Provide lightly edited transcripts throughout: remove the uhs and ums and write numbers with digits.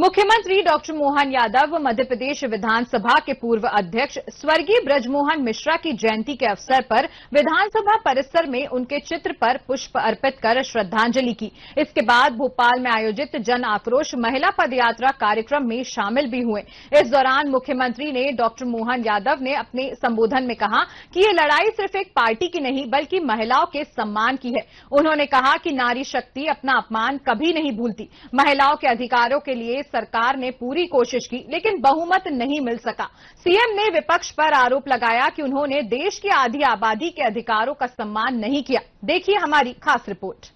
मुख्यमंत्री डॉक्टर मोहन यादव मध्य प्रदेश विधानसभा के पूर्व अध्यक्ष स्वर्गीय ब्रजमोहन मिश्रा की जयंती के अवसर पर विधानसभा परिसर में उनके चित्र पर पुष्प अर्पित कर श्रद्धांजलि की। इसके बाद भोपाल में आयोजित जन आक्रोश महिला पदयात्रा कार्यक्रम में शामिल भी हुए। इस दौरान मुख्यमंत्री ने डॉक्टर मोहन यादव ने अपने संबोधन में कहा कि ये लड़ाई सिर्फ एक पार्टी की नहीं बल्कि महिलाओं के सम्मान की है। उन्होंने कहा कि नारी शक्ति अपना अपमान कभी नहीं भूलती। महिलाओं के अधिकारों के लिए सरकार ने पूरी कोशिश की लेकिन बहुमत नहीं मिल सका। सीएम ने विपक्ष पर आरोप लगाया कि उन्होंने देश की आधी आबादी के अधिकारों का सम्मान नहीं किया। देखिए हमारी खास रिपोर्ट।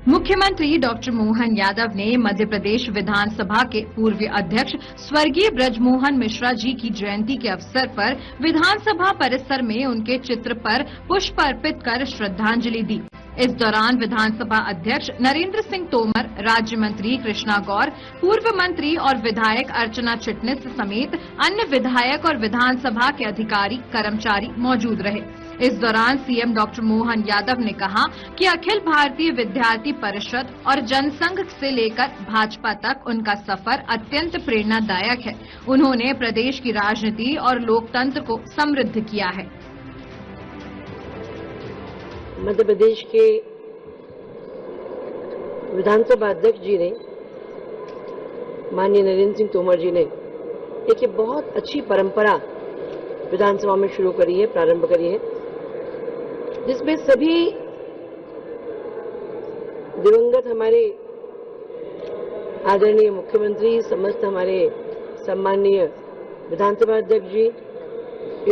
मुख्यमंत्री डॉक्टर मोहन यादव ने मध्य प्रदेश विधानसभा के पूर्व अध्यक्ष स्वर्गीय ब्रजमोहन मिश्रा जी की जयंती के अवसर पर विधानसभा परिसर में उनके चित्र पर पुष्प अर्पित कर श्रद्धांजलि दी। इस दौरान विधानसभा अध्यक्ष नरेंद्र सिंह तोमर, राज्य मंत्री कृष्णा गौर, पूर्व मंत्री और विधायक अर्चना चिटनिस समेत अन्य विधायक और विधानसभा के अधिकारी कर्मचारी मौजूद रहे। इस दौरान सीएम डॉक्टर मोहन यादव ने कहा कि अखिल भारतीय विद्यार्थी परिषद और जनसंघ से लेकर भाजपा तक उनका सफर अत्यंत प्रेरणादायक है। उन्होंने प्रदेश की राजनीति और लोकतंत्र को समृद्ध किया है। मध्य प्रदेश के विधानसभा अध्यक्ष जी ने, माननीय नरेंद्र सिंह तोमर जी ने एक ये बहुत अच्छी परंपरा विधानसभा में शुरू करी है, प्रारंभ करी है, जिसमें सभी दिवंगत हमारे आदरणीय मुख्यमंत्री, समस्त हमारे सम्माननीय विधानसभा अध्यक्ष जी,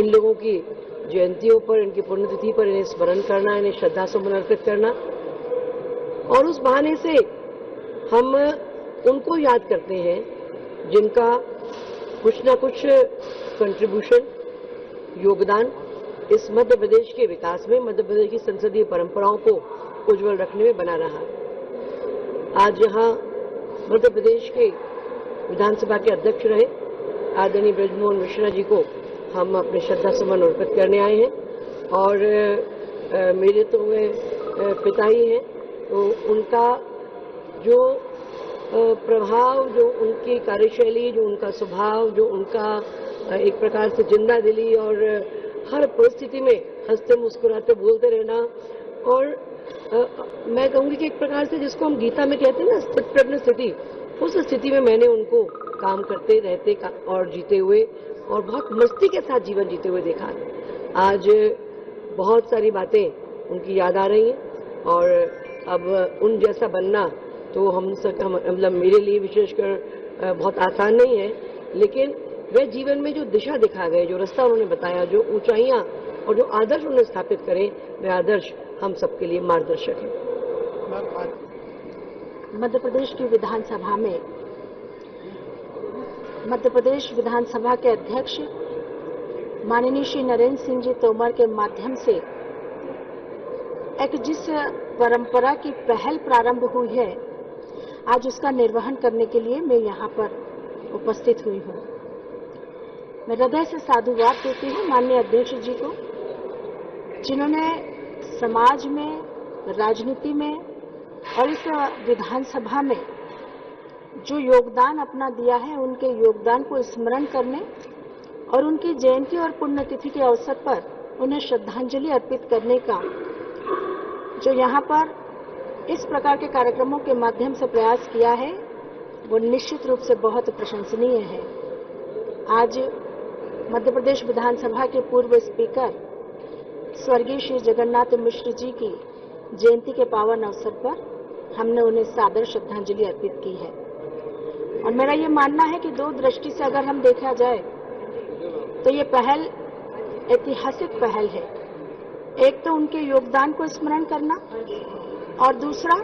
इन लोगों की जयंतियों पर, इनकी पुण्यतिथि पर इन्हें स्मरण करना, इन्हें श्रद्धा सुमन अर्पित करना और उस बहाने से हम उनको याद करते हैं जिनका कुछ न कुछ कंट्रीब्यूशन, योगदान इस मध्य प्रदेश के विकास में, मध्य प्रदेश की संसदीय परंपराओं को उज्जवल रखने में बना रहा है। आज यहाँ मध्य प्रदेश के विधानसभा के अध्यक्ष रहे आदरणीय ब्रजमोहन मिश्रा जी को हम अपने श्रद्धा सुमन अर्पित करने आए हैं और मेरे तो वे पिता ही हैं, तो उनका जो प्रभाव, जो उनकी कार्यशैली, जो उनका स्वभाव, जो उनका एक प्रकार से जिंदा दिली और हर परिस्थिति में हंसते मुस्कुराते बोलते रहना, और मैं कहूँगी कि एक प्रकार से जिसको हम गीता में कहते हैं ना, स्थित प्रज्ञ स्थिति, उस स्थिति में मैंने उनको काम करते रहते और जीते हुए और बहुत मस्ती के साथ जीवन जीते हुए देखा। आज बहुत सारी बातें उनकी याद आ रही हैं और अब उन जैसा बनना तो मतलब मेरे लिए विशेषकर बहुत आसान नहीं है, लेकिन वे जीवन में जो दिशा दिखा गए, जो रास्ता उन्होंने बताया, जो ऊंचाइयां और जो आदर्श उन्होंने स्थापित करे, वे आदर्श हम सबके लिए मार्गदर्शक हैं। मध्य प्रदेश की विधानसभा में मध्य प्रदेश विधानसभा के अध्यक्ष माननीय श्री नरेंद्र सिंह जी तोमर के माध्यम से एक जिस परंपरा की पहल प्रारंभ हुई है, आज उसका निर्वहन करने के लिए मैं यहाँ पर उपस्थित हुई हूँ। मैं हृदय से साधुवाद देती हूँ माननीय अध्यक्ष जी को, जिन्होंने समाज में, राजनीति में और इस विधानसभा में जो योगदान अपना दिया है, उनके योगदान को स्मरण करने और उनकी जयंती और पुण्यतिथि के अवसर पर उन्हें श्रद्धांजलि अर्पित करने का जो यहाँ पर इस प्रकार के कार्यक्रमों के माध्यम से प्रयास किया है, वो निश्चित रूप से बहुत प्रशंसनीय है। आज मध्य प्रदेश विधानसभा के पूर्व स्पीकर स्वर्गीय श्री जगन्नाथ मिश्र जी की जयंती के पावन अवसर पर हमने उन्हें सादर श्रद्धांजलि अर्पित की है और मेरा ये मानना है कि दो दृष्टि से अगर हम देखा जाए तो ये पहल ऐतिहासिक पहल है। एक तो उनके योगदान को स्मरण करना और दूसरा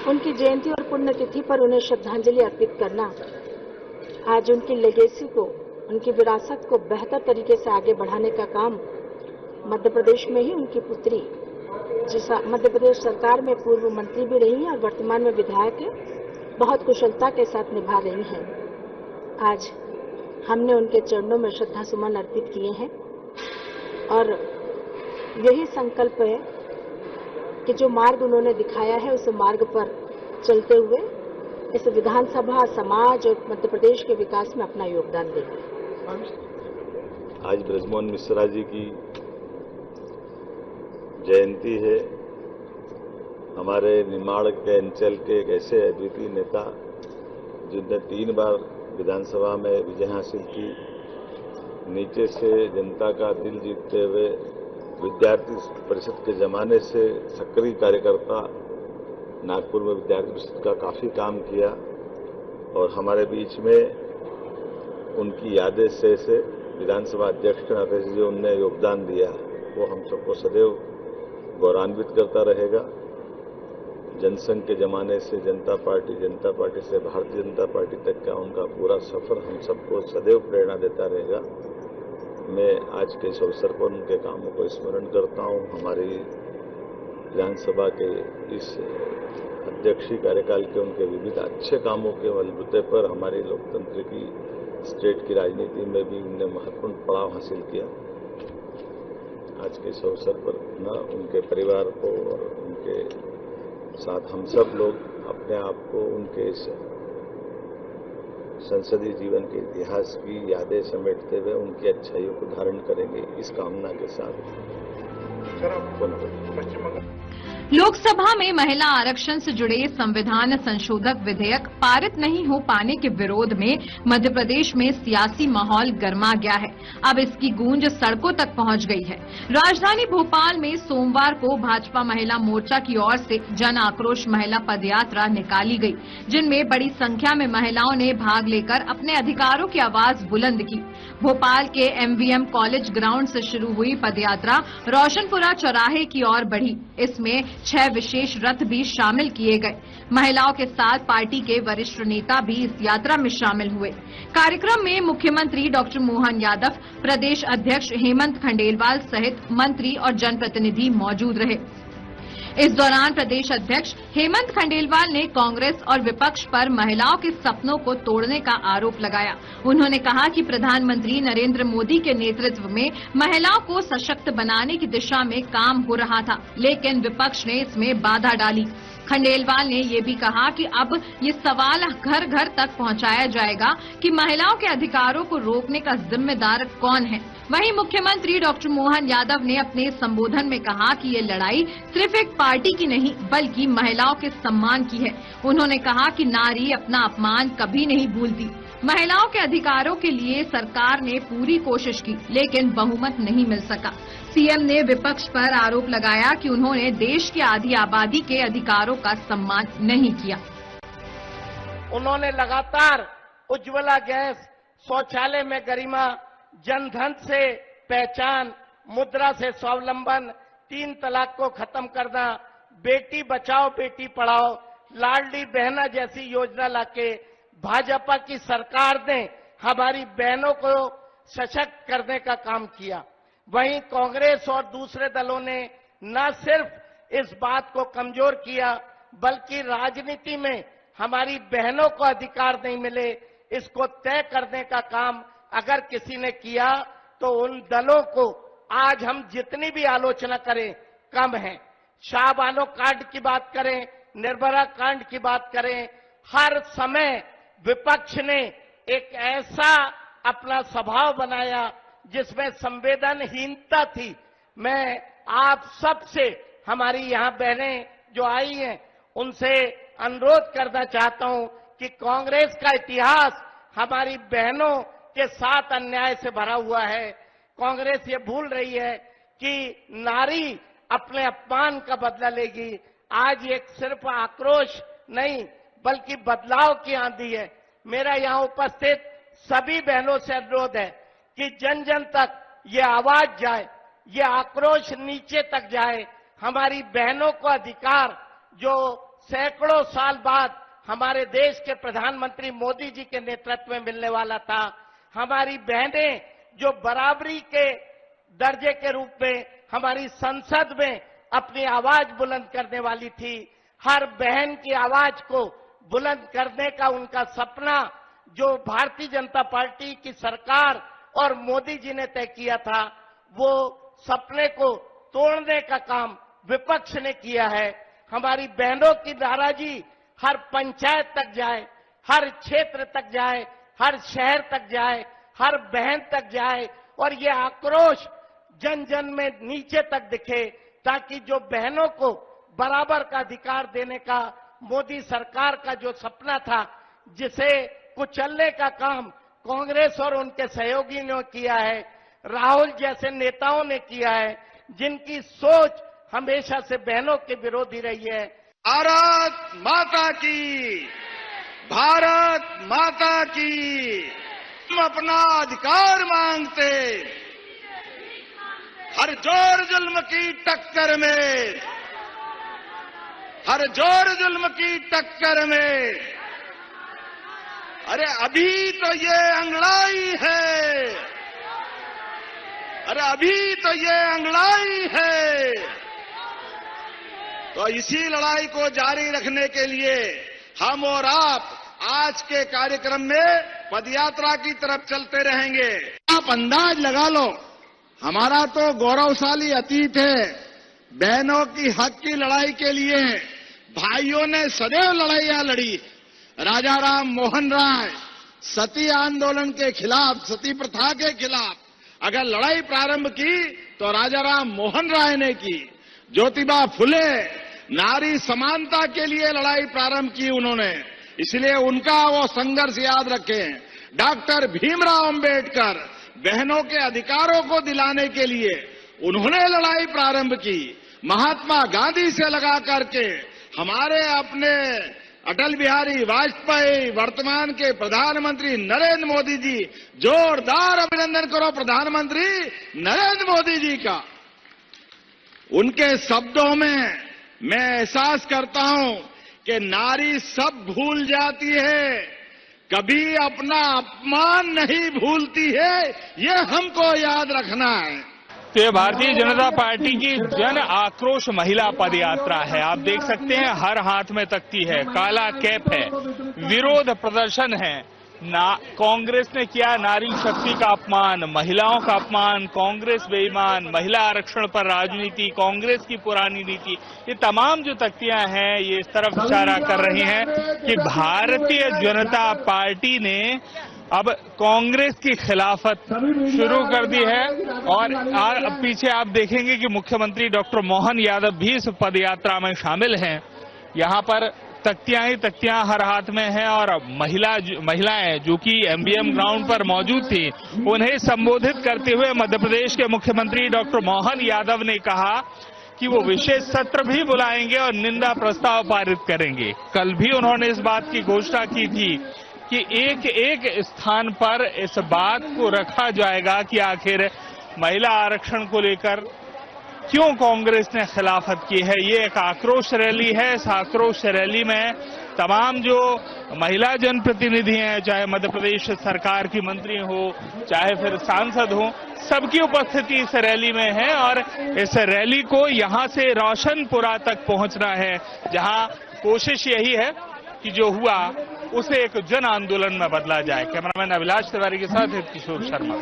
उनकी जयंती और पुण्यतिथि पर उन्हें श्रद्धांजलि अर्पित करना। आज उनकी लेगेसी को, उनकी विरासत को बेहतर तरीके से आगे बढ़ाने का काम मध्य प्रदेश में ही उनकी पुत्री जिस मध्य प्रदेश सरकार में पूर्व मंत्री भी रही हैं और वर्तमान में विधायक हैं, बहुत कुशलता के साथ निभा रही हैं। आज हमने उनके चरणों में श्रद्धा सुमन अर्पित किए हैं और यही संकल्प है कि जो मार्ग उन्होंने दिखाया है उस मार्ग पर चलते हुए इस विधानसभा, समाज और मध्य प्रदेश के विकास में अपना योगदान देंगे। आज ब्रजमोहन मिश्रा जी की जयंती है। हमारे निमाड़ के अंचल के एक ऐसे अद्वितीय नेता जिनने 3 बार विधानसभा में विजय हासिल की, नीचे से जनता का दिल जीतते हुए विद्यार्थी परिषद के जमाने से सक्रिय कार्यकर्ता, नागपुर में विद्यार्थी परिषद का काफी काम किया और हमारे बीच में उनकी यादें से विधानसभा अध्यक्ष के नाते जो उनने योगदान दिया वो हम सबको सदैव गौरवान्वित करता रहेगा। जनसंघ के जमाने से जनता पार्टी से भारतीय जनता पार्टी तक का उनका पूरा सफर हम सबको सदैव प्रेरणा देता रहेगा। मैं आज के इस अवसर पर उनके कामों को स्मरण करता हूं। हमारी विधानसभा के इस अध्यक्षीय कार्यकाल के उनके विविध अच्छे कामों के बलबूते पर हमारी लोकतंत्र की स्टेट की राजनीति में भी उन्होंने महत्वपूर्ण पड़ाव हासिल किया। आज के इस अवसर पर न उनके परिवार को और उनके साथ हम सब लोग अपने आप को उनके इस संसदीय जीवन के इतिहास की यादें समेटते हुए उनकी अच्छाइयों को धारण करेंगे, इस कामना के साथ। लोकसभा में महिला आरक्षण से जुड़े संविधान संशोधक विधेयक पारित नहीं हो पाने के विरोध में मध्य प्रदेश में सियासी माहौल गर्मा गया है। अब इसकी गूंज सड़कों तक पहुंच गई है। राजधानी भोपाल में सोमवार को भाजपा महिला मोर्चा की ओर से जन आक्रोश महिला पदयात्रा निकाली गई, जिनमें बड़ी संख्या में महिलाओं ने भाग लेकर अपने अधिकारों की आवाज बुलंद की। भोपाल के एमवीएम कॉलेज ग्राउंड से शुरू हुई पदयात्रा रोशनपुरा चौराहे की ओर बढ़ी। इसमें 6 विशेष रथ भी शामिल किए गए। महिलाओं के साथ पार्टी के वरिष्ठ नेता भी इस यात्रा में शामिल हुए। कार्यक्रम में मुख्यमंत्री डॉक्टर मोहन यादव, प्रदेश अध्यक्ष हेमंत खंडेलवाल सहित मंत्री और जनप्रतिनिधि मौजूद रहे। इस दौरान प्रदेश अध्यक्ष हेमंत खंडेलवाल ने कांग्रेस और विपक्ष पर महिलाओं के सपनों को तोड़ने का आरोप लगाया। उन्होंने कहा कि प्रधानमंत्री नरेंद्र मोदी के नेतृत्व में महिलाओं को सशक्त बनाने की दिशा में काम हो रहा था, लेकिन विपक्ष ने इसमें बाधा डाली। खंडेलवाल ने ये भी कहा कि अब ये सवाल घर घर तक पहुंचाया जाएगा कि महिलाओं के अधिकारों को रोकने का जिम्मेदार कौन है। वहीं मुख्यमंत्री डॉक्टर मोहन यादव ने अपने संबोधन में कहा कि ये लड़ाई सिर्फ एक पार्टी की नहीं बल्कि महिलाओं के सम्मान की है। उन्होंने कहा कि नारी अपना अपमान कभी नहीं भूलती। महिलाओं के अधिकारों के लिए सरकार ने पूरी कोशिश की, लेकिन बहुमत नहीं मिल सका। सीएम ने विपक्ष पर आरोप लगाया कि उन्होंने देश की आधी आबादी के अधिकारों का सम्मान नहीं किया। उन्होंने लगातार उज्ज्वला गैस, शौचालय में गरिमा, जनधन से पहचान, मुद्रा से स्वावलंबन, 3 तलाक को खत्म करना, बेटी बचाओ बेटी पढ़ाओ, लाडली बहना जैसी योजना लाके भाजपा की सरकार ने हमारी बहनों को सशक्त करने का काम किया। वहीं कांग्रेस और दूसरे दलों ने न सिर्फ इस बात को कमजोर किया बल्कि राजनीति में हमारी बहनों को अधिकार नहीं मिले, इसको तय करने का काम अगर किसी ने किया तो उन दलों को आज हम जितनी भी आलोचना करें कम है। शाहबानो कांड की बात करें, निर्भया कांड की बात करें, हर समय विपक्ष ने एक ऐसा अपना स्वभाव बनाया जिसमें संवेदनहीनता थी। मैं आप सबसे, हमारी यहां बहनें जो आई हैं, उनसे अनुरोध करना चाहता हूं कि कांग्रेस का इतिहास हमारी बहनों के साथ अन्याय से भरा हुआ है। कांग्रेस ये भूल रही है कि नारी अपने अपमान का बदला लेगी। आज एक सिर्फ आक्रोश नहीं बल्कि बदलाव की आंधी है। मेरा यहां उपस्थित सभी बहनों से अनुरोध है कि जन जन तक ये आवाज जाए, ये आक्रोश नीचे तक जाए। हमारी बहनों को अधिकार जो सैकड़ों साल बाद हमारे देश के प्रधानमंत्री मोदी जी के नेतृत्व में मिलने वाला था, हमारी बहनें जो बराबरी के दर्जे के रूप में हमारी संसद में अपनी आवाज बुलंद करने वाली थी। हर बहन की आवाज को बुलंद करने का उनका सपना, जो भारतीय जनता पार्टी की सरकार और मोदी जी ने तय किया था, वो सपने को तोड़ने का काम विपक्ष ने किया है। हमारी बहनों की नाराजगी हर पंचायत तक जाए, हर क्षेत्र तक जाए, हर शहर तक जाए, हर बहन तक जाए और ये आक्रोश जन जन में नीचे तक दिखे, ताकि जो बहनों को बराबर का अधिकार देने का मोदी सरकार का जो सपना था, जिसे कुचलने का काम कांग्रेस और उनके सहयोगी ने किया है, राहुल जैसे नेताओं ने किया है, जिनकी सोच हमेशा से बहनों के विरोधी रही है। भारत माता की, भारत माता की, हम अपना अधिकार मांगते, हर जोर जुल्म की टक्कर में, हर जोर जुल्म की टक्कर में। अरे अभी तो ये अंगड़ाई है, अरे अभी तो ये अंगड़ाई है। तो इसी लड़ाई को जारी रखने के लिए हम और आप आज के कार्यक्रम में पदयात्रा की तरफ चलते रहेंगे। आप अंदाज लगा लो, हमारा तो गौरवशाली अतीत है। बहनों की हक की लड़ाई के लिए भाइयों ने सदैव लड़ाइयां लड़ी। राजा राम मोहन राय सती आंदोलन के खिलाफ, सती प्रथा के खिलाफ अगर लड़ाई प्रारंभ की तो राजा राम मोहन राय ने की। ज्योतिबा फुले नारी समानता के लिए लड़ाई प्रारंभ की उन्होंने, इसलिए उनका वो संघर्ष याद रखें। डॉक्टर भीमराव अंबेडकर बहनों के अधिकारों को दिलाने के लिए उन्होंने लड़ाई प्रारंभ की। महात्मा गांधी से लगा करके हमारे अपने अटल बिहारी वाजपेयी, वर्तमान के प्रधानमंत्री नरेंद्र मोदी जी, जोरदार अभिनंदन करो प्रधानमंत्री नरेंद्र मोदी जी का। उनके शब्दों में मैं एहसास करता हूं कि नारी सब भूल जाती है, कभी अपना अपमान नहीं भूलती है, ये हमको याद रखना है। तो ये भारतीय जनता पार्टी की जन आक्रोश महिला पदयात्रा है। आप देख सकते हैं हर हाथ में तख्ती है, काला कैप है, विरोध प्रदर्शन है। कांग्रेस ने किया नारी शक्ति का अपमान, महिलाओं का अपमान, कांग्रेस बेईमान, महिला आरक्षण पर राजनीति, कांग्रेस की पुरानी नीति, ये तमाम जो तख्तियां हैं ये इस तरफ इशारा कर रही हैं कि भारतीय जनता पार्टी ने अब कांग्रेस की खिलाफत शुरू कर दी है। और पीछे आप देखेंगे कि मुख्यमंत्री डॉक्टर मोहन यादव भी इस पदयात्रा में शामिल हैं। यहाँ पर तख्तियां ही तख्तियां हर हाथ में हैं और महिलाएं जो कि एमबीएम ग्राउंड पर मौजूद थी, उन्हें संबोधित करते हुए मध्य प्रदेश के मुख्यमंत्री डॉक्टर मोहन यादव ने कहा कि वो विशेष सत्र भी बुलाएंगे और निंदा प्रस्ताव पारित करेंगे। कल भी उन्होंने इस बात की घोषणा की थी कि एक एक स्थान पर इस बात को रखा जाएगा कि आखिर महिला आरक्षण को लेकर क्यों कांग्रेस ने खिलाफत की है। ये एक आक्रोश रैली है। इस आक्रोश रैली में तमाम जो महिला जनप्रतिनिधि हैं, चाहे मध्य प्रदेश सरकार की मंत्री हो, चाहे फिर सांसद हो, सबकी उपस्थिति इस रैली में है और इस रैली को यहां से रोशनपुरा तक पहुंचना है, जहां कोशिश यही है कि जो हुआ उसे एक जन आंदोलन में बदला जाए। कैमरामैन अभिलाष तिवारी के साथ किशोर शर्मा।